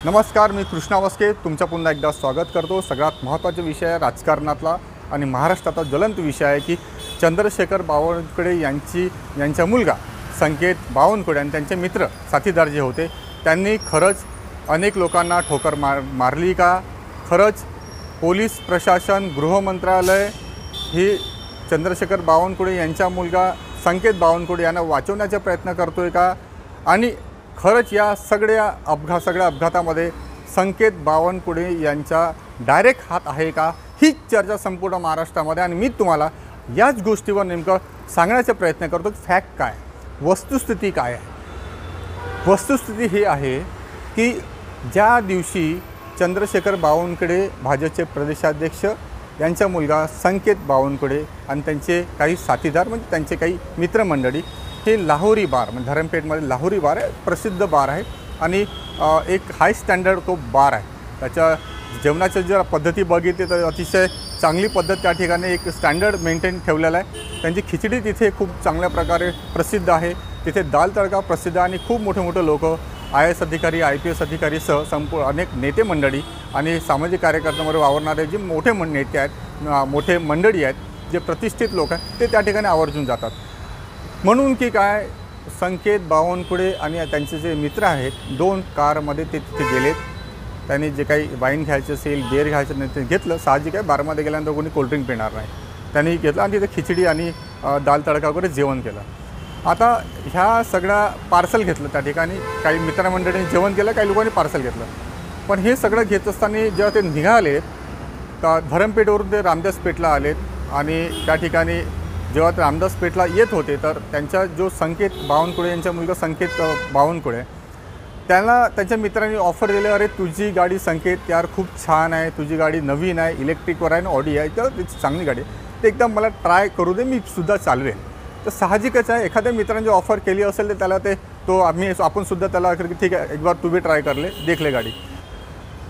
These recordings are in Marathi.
नमस्कार, मी कृष्णा वस्के तुमच्या पुन्हा एकदा स्वागत करतो। सगळ्यात महत्त्वाचा विषय राजकारणातला आणि महाराष्ट्राचा ज्वलंत विषय आहे की चंद्रशेखर बावनकुळे यांचा मुलगा संकेत बावनकुळे आणि त्यांचे मित्र साथीदार जे होते त्यांनी खरंच अनेक लोकांना ठोकर मारली का? खरंच पोलीस प्रशासन, गृह मंत्रालय ही चंद्रशेखर बावनकुळे यांचा मुलगा संकेत बावनकुळे यांना वाचवण्याचा प्रयत्न करतोय का? आणि खरंच या सगळ्या अपघातामध्ये संकेत बावनकुळे यांचा डायरेक्ट हात आहे का? ही चर्चा संपूर्ण महाराष्ट्रामध्ये आणि मी तुम्हाला याच गोष्टीवर नेमकं सांगण्याचा प्रयत्न करतो। फॅक्ट काय, वस्तुस्थिती काय आहे? वस्तुस्थिती ही आहे की ज्या दिवशी चंद्रशेखर बावनकुळे भाजपचे प्रदेशाध्यक्ष यांचा मुलगा संकेत बावनकुळे आणि त्यांचे काही साथीदार म्हणजे त्यांचे काही मित्रमंडळी हे लाहोरी बार म्हणजे धरमपेठमध्ये लाहोरी बार आहे, प्रसिद्ध बार आहे आणि एक हाय स्टँडर्ड तो बार आहे। त्याच्या जेवणाच्या जर पद्धती बघितली तर अतिशय चांगली पद्धत त्या ठिकाणी एक स्टँडर्ड मेंटेन ठेवलेला आहे। त्यांची खिचडी तिथे खूप चांगल्या प्रकारे प्रसिद्ध आहे। तिथे दाल तडका प्रसिद्ध आणि खूप मोठे लोक IAS अधिकारी, IPS अधिकारीसह अनेक नेते मंडळी आणि सामाजिक कार्यकर्त्यांमध्ये वावरणारे जे मोठे नेते आहेत, मोठे मंडळी आहेत, जे प्रतिष्ठित लोक आहेत ते त्या ठिकाणी आवर्जून जातात। म्हणून की काय, संकेत बावनकुळे आणि त्यांचे जे मित्र आहेत 2 कारमध्ये ते तिथे गेलेत। त्यांनी जे काही वाईन घ्यायचं असेल, बिअर घ्यायचं नाही ते घेतलं। साहजिक आहे, बारमध्ये गेल्यानंतर कोणी कोल्ड्रिंक पिणार नाही, त्यांनी घेतलं आणि तिथे खिचडी आणि दाल तडका वगैरे जेवण केलं। आता ह्या सगळ्या पार्सल घेतलं त्या ठिकाणी, काही मित्रमंडळींनी जेवण केलं, काही लोकांनी पार्सल घेतलं। पण हे सगळं घेत असताना जेव्हा ते निघाले तर धरमपेठवरून ते रामदास पेठला आलेत आणि त्या ठिकाणी जेव्हा ते रामदास पेठला येत होते तर त्यांचा जो संकेत बावनकुळे यांचा मुलगा संकेत बावनकुळे त्याला त्यांच्या मित्रांनी ऑफर दिले, अरे तुझी गाडी संकेत यार खूप छान आहे, तुझी गाडी नवीन आहे, इलेक्ट्रिकवर आहे ना, ऑडी आहे, तर त्याची चांगली गाडी आहे, ते एकदम मला ट्राय करू दे, मी सुद्धा चालवेल। तर साहजिकच आहे, एखाद्या मित्रांनी ऑफर केली असेल तर त्याला आपण सुद्धा त्याला ठीक आहे एक बार तू भी ट्राय करले, देखले गाडी।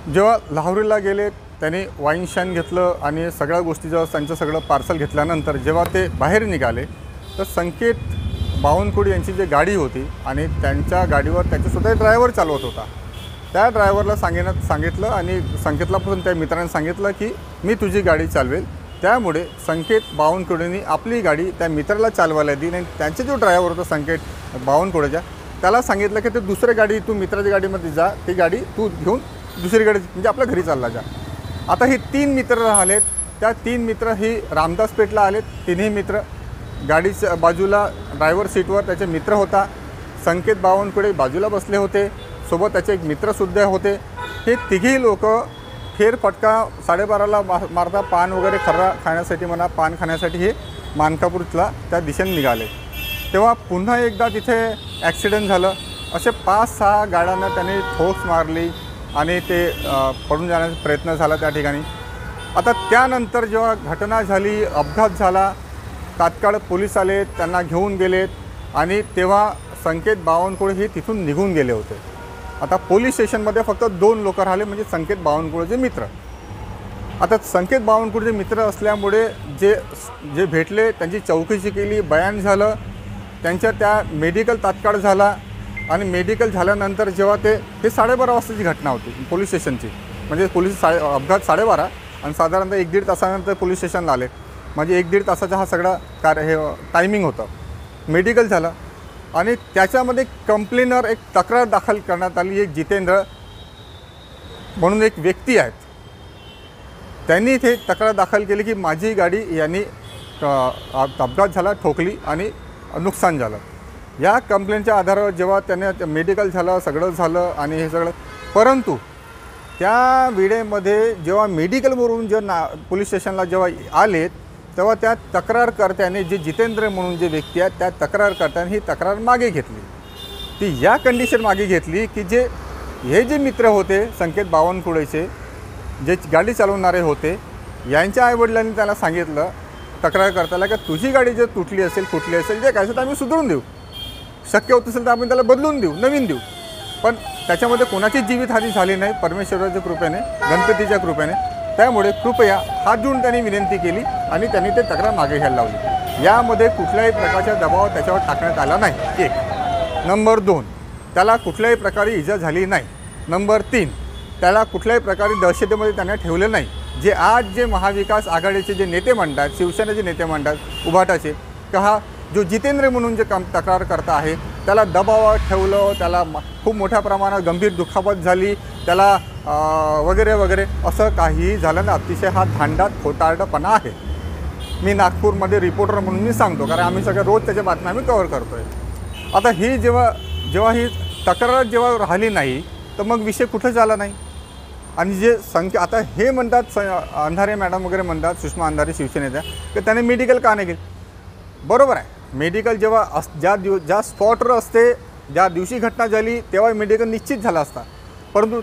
जेव्हा लाहोरीला गेले त्यांनी वाईन शाईन घेतलं आणि सगळ्या गोष्टी जेव्हा त्यांचं सगळं पार्सल घेतल्यानंतर जेव्हा ते बाहेर निघाले तर संकेत बावनकुळे यांची जी गाडी होती आणि त्यांच्या गाडीवर त्यांच्यासुद्धा ड्रायव्हर चालवत होता, त्या ड्रायव्हरला सांगितलं आणि संकेतला पण त्या मित्रांनी सांगितलं की मी तुझी गाडी चालवेल। त्यामुळे संकेत बावनकुळेंनी आपली गाडी त्या मित्राला चालवायला दिली आणि त्यांचा जो ड्रायव्हर होता संकेत बावनकुळेचा त्याला सांगितलं की ते दुसरी गाडी तू मित्राच्या गाडीमध्ये जा, ती गाडी तू घेऊन दुसरी गाडी म्हणजे आपल्या घरी चालला जा। आता हे 3 मित्र राहिलेत, त्या 3 मित्र ही रामदास पेठला आलेत। तिन्ही मित्र गाडीच्या बाजूला ड्रायव्हर सीटवर त्याचे मित्र होता, संकेत बावनकुळे बाजूला बसले होते, सोबत त्याचे एक मित्रसुद्धा होते। हे तिघी लोक फेरफटका 12:30ला मारता पान वगैरे खर्रा खाण्यासाठी म्हणा, पान खाण्यासाठी हे मानकापूरला त्या दिशेने निघाले। तेव्हा पुन्हा एकदा तिथे ॲक्सिडेंट झालं। असे 5-6 गाड्यांना त्यांनी ठोस मारली आणि ते पडून जाण्याचा प्रयत्न झाला त्या ठिकाणी। आता त्यानंतर जेव्हा घटना झाली, अपघात झाला, तात्काळ पोलीस आले, त्यांना घेऊन गेलेत आणि तेव्हा संकेत बावनकुळे हे तिथून निघून गेले होते। आता पोलीस स्टेशनमध्ये फक्त 2 लोक राहिले म्हणजे संकेत बावनकुळेचे मित्र। आता संकेत बावनकुळेचे मित्र असल्यामुळे जे भेटले त्यांची चौकशी केली, बयान झालं, त्यांच्या त्या मेडिकल तात्काळ झाला आणि मेडिकल झाल्यानंतर जेव्हा हे 12:30 वाजताची घटना होती पोलीस स्टेशनची, म्हणजे पोलीस अपघात 12:30 आणि साधारणतः 1-1.5 तासानंतर पोलीस स्टेशनला आले, म्हणजे 1-1.5 तासाचा हा सगळा हे टायमिंग होतं। मेडिकल झालं आणि त्याच्यामध्ये कंप्लेनर एक तक्रार दाखल करण्यात आली। एक जितेंद्र म्हणून एक व्यक्ती आहेत, त्यांनी इथे तक्रार दाखल केली की माझी गाडी यांनी अपघात झाला, ठोकली आणि नुकसान झालं। या कंप्लेंटच्या आधारावर जेव्हा त्याने मेडिकल झालं, सगळं झालं आणि हे सगळं, परंतु त्या वेळेमध्ये जेव्हा मेडिकलवरून पोलीस स्टेशनला जेव्हा आलेत तेव्हा त्या तक्रारकर्त्याने जे जितेंद्र म्हणून जे व्यक्ती आहेत त्या तक्रारकर्त्याने ही तक्रार मागे घेतली। ती या कंडिशन मागे घेतली की हे जे मित्र होते संकेत बावनकुळेचे, जे गाडी चालवणारे होते, यांच्या आईवडिलांनी त्याला सांगितलं तक्रारकर्त्याला की तुझी गाडी जर तुटली असेल, फुटली असेल, जे काय असेल तर आम्ही सुधारून देऊ, शक्य होत असेल तर आपण त्याला बदलून देऊ, नवीन देऊ। पण त्याच्यामध्ये कोणाची जीवितहानी झाली नाही परमेश्वराच्या कृपेने, गणपतीच्या कृपेने। त्यामुळे कृपया हात जोडून त्यांनी विनंती केली आणि त्यांनी ते तक्रार मागे घ्यायला लावली। यामध्ये कुठल्याही प्रकारचा दबाव त्याच्यावर टाकण्यात आला नाही। 1 नंबर 2 त्याला कुठल्याही प्रकारे इजा झाली नाही। नंबर 3 त्याला कुठल्याही प्रकारे दहशतीमध्ये त्यांना ठेवलं नाही. जे आज जे महाविकास आघाडीचे जे नेते म्हणतात, शिवसेनेचे नेते म्हणतात उभाटाचे, का हा जो जितेंद्र म्हणून जे तक्रार करता आहे त्याला दबावात ठेवलं, त्याला खूप मोठ्या प्रमाणात गंभीर दुखापत झाली, त्याला वगैरे वगैरे, असं काहीही झालं ना. अतिशय हा धांडात खोटारडेपणा आहे. मी नागपूरमध्ये रिपोर्टर म्हणून मी सांगतो, कारण आम्ही सगळं रोज त्याच्या बातम्या आम्ही कव्हर करतो आहे. आता ही जेव्हा ही तक्रार जेव्हा राहिली नाही तर मग विषय कुठं झाला नाही. आणि जे संख्या आता हे म्हणतात अंधारे मॅडम वगैरे म्हणतात, सुषमा अंधारे शिवसेनेच्या, की त्याने मेडिकल का नाही केलं. बरोबर आहे, मेडिकल जेव्हा ज्या स्पॉटवर असते, ज्या दिवशी घटना झाली तेव्हा मेडिकल निश्चित झाला असता, परंतु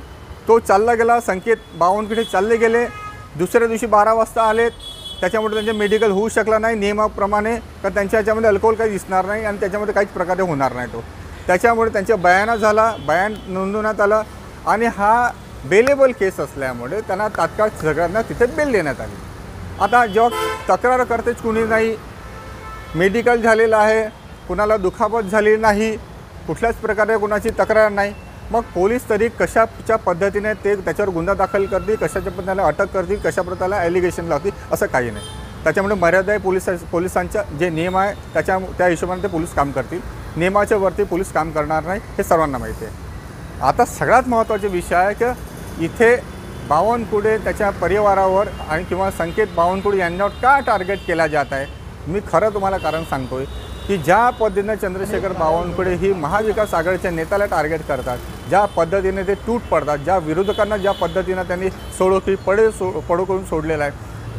तो चालला गेला, संकेत बावनकुळे चालले गेले, दुसऱ्या दिवशी 12 वाजता आले, त्याच्यामुळे त्यांचे मेडिकल होऊ शकला नाही नियमाप्रमाणे, का त्यांच्या ह्याच्यामध्ये अल्कोहोल काही दिसणार नाही आणि त्याच्यामध्ये काहीच प्रकारे होणार नाही तो. त्याच्यामुळे त्यांच्या बयाना झाला, बयान नोंदवण्यात आलं आणि हा बेलेबल केस असल्यामुळे त्यांना तात्काळ सगळ्यांना तिथे बेल देण्यात आली. आता जेव्हा तक्रार करतेच कुणी नाही, मेडिकल झालेलं आहे, कुणाला दुखापत झाली नाही, कुठल्याच प्रकारे कुणाची तक्रार नाही, मग पोलीस तरी कशाच्या पद्धतीने ते त्याच्यावर गुन्हा दाखल करतील, कशाच्या पद्धतीने अटक करतील, कशा प्रकारे ॲलिगेशन लावतील, असं काही नाही. त्याच्यामुळे मर्यादा आहे पोलिसांच्या जे नियम आहे त्या हिशोबाने ते पोलीस काम करतील. नियमाच्या वरती पोलीस काम करणार नाही हे सर्वांना माहिती आहे. आता सगळ्यात महत्त्वाचा विषय आहे की इथे बावनकुळे त्याच्या परिवारावर आणि किंवा संकेत बावनकुळे यांच्यावर का टार्गेट केला जात आहे. मी खरं तुम्हाला कारण सांगतो आहे की ज्या पद्धतीने चंद्रशेखर बावनकुळे ही महाविकास आघाडीच्या नेत्याला टार्गेट करतात, ज्या पद्धतीने ते तूट पडतात, ज्या विरोधकांना ज्या पद्धतीनं त्यांनी पडो करून सोडलेलं आहे,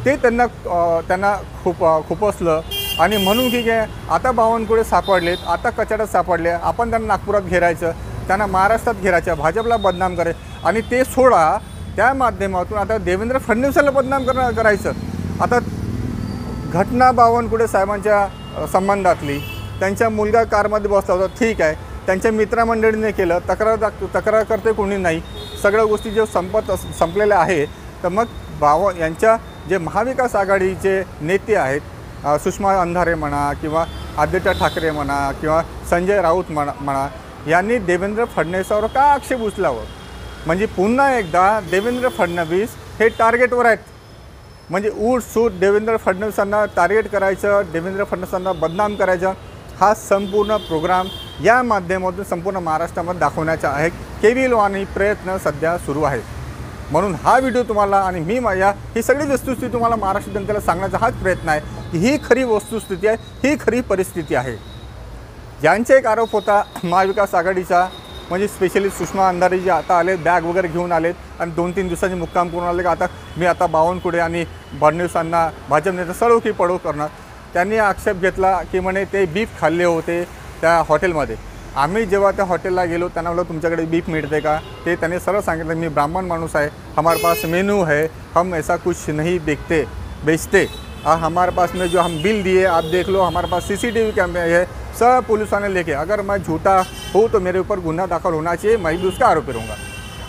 ते त्यांना खुपसलं. आणि म्हणून की काय आता बावनकुळे सापडलेत, आता कचाड्यात सापडले, आपण त्यांना नागपुरात घेरायचं, त्यांना महाराष्ट्रात घेरायचं, भाजपला बदनाम करायचं आणि ते सोडा त्या माध्यमातून आता देवेंद्र फडणवीसाला बदनाम करायचं. आता घटना बावनकुळे साहेबांच्या संबंधातली, त्यांच्या मुलगा कारमध्ये बसला होता, ठीक आहे, त्यांच्या मित्रमंडळीने केलं, तक्रार करते कोणी नाही, सगळ्या गोष्टी जे संपलेल्या आहे, तर मग यांच्या जे महाविकास आघाडीचे नेते आहेत, सुषमा अंधारे म्हणा किंवा आदित्य ठाकरे म्हणा किंवा संजय राऊत म्हणा, यांनी देवेंद्र फडणवीसावर का आक्षेप उचलावं. म्हणजे पुन्हा एकदा देवेंद्र फडणवीस हे टार्गेटवर आहेत. म्हणजे सूट देवेंद्र फडणवीसांना टार्गेट करायचं, देवेंद्र फडणवीसांना बदनाम करायचं, हा संपूर्ण प्रोग्राम या माध्यमातून संपूर्ण महाराष्ट्रामध्ये दाखवण्याचा आहे. केविलवाणी प्रयत्न सध्या सुरू आहे. म्हणून हा व्हिडिओ तुम्हाला आणि मी ही सगळी वस्तुस्थिती तुम्हाला महाराष्ट्र जनतेला सांगण्याचा हाच प्रयत्न आहे की ही खरी वस्तुस्थिती आहे, ही खरी परिस्थिती आहे. ज्यांचा एक आरोप होता महाविकास आघाडीचा, म्हणजे स्पेशली सुषमा अंधारे जे आता आले, बॅग वगैरे घेऊन आलेत आणि 2-3 दिवसांचे मुक्काम करून आले, का आता बावनकुळे आणि फडणवीसांना भाजप नेते सळो की पडो करणार. त्यांनी आक्षेप घेतला की म्हणे ते बीफ खाल्ले होते त्या हॉटेलमध्ये. आम्ही जेव्हा त्या हॉटेलला गेलो त्यांना बोललो तुमच्याकडे बीफ मिळते का. ते त्यांनी सरळ सांगितलं मी ब्राह्मण माणूस आहे, हमारे पास मेनू है, हम ऐसा कुछ नहीं बेचते. हमारे पास में जो हम बिल दिए आप देख लो, हमारे पास CCTV कैमरे है, सब पुलिसों ने लेके, अगर मैं झूठा हूँ तो मेरे ऊपर गुन्हा दाखल होना चाहिए, मैं भी उसका आरोपी रहूँगा.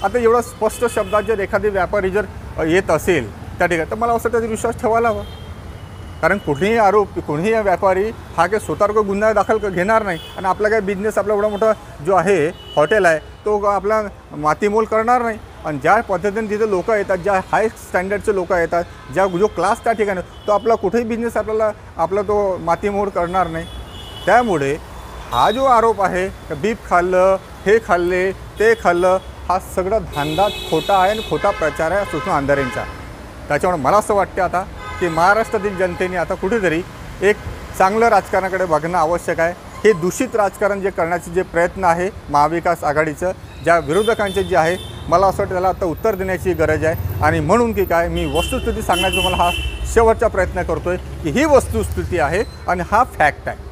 आता एवढं स्पष्ट शब्दात जर एखादी व्यापारी जर येत असेल त्या ठिकाणी तर मला असं त्याचा विश्वास ठेवायला हवा. कारण कोणीही व्यापारी हा काही स्वतःवर गुन्हा दाखल घेणार नाही आणि आपला काय बिझनेस, आपला एवढा मोठा जो आहे हॉटेल आहे तो आपला मातीमोल करणार नाही. आणि ज्या पद्धतीने तिथे लोक येतात, ज्या हाय स्टँडर्डचे लोक येतात, जो क्लास त्या ठिकाणी, तो आपला कुठेही बिझनेस आपला तो मातीमोल करणार नाही. त्यामुळे हा जो आरोप आहे बीफ खाल्लं, हे खाल्ले, ते खाल्लं, हा सगळा धांदा खोटा आहे आणि खोटा प्रचार आहे सुषमा अंधारेंचा. त्याच्यामुळे मला असं वाटतं आता की महाराष्ट्रातील जनतेने आता कुठेतरी एक चांगलं राजकारणाकडे बघणं आवश्यक आहे. हे दूषित राजकारण जे करण्याचे जे प्रयत्न आहे महाविकास आघाडीचं, ज्या विरोधकांचे जे आहे, मला असं वाटतं त्याला आता उत्तर देण्याची गरज आहे. आणि म्हणून की काय मी वस्तुस्थिती सांगण्याचा तुम्हाला हा शेवटचा प्रयत्न करतो आहे की ही वस्तुस्थिती आहे आणि हा फॅक्ट आहे.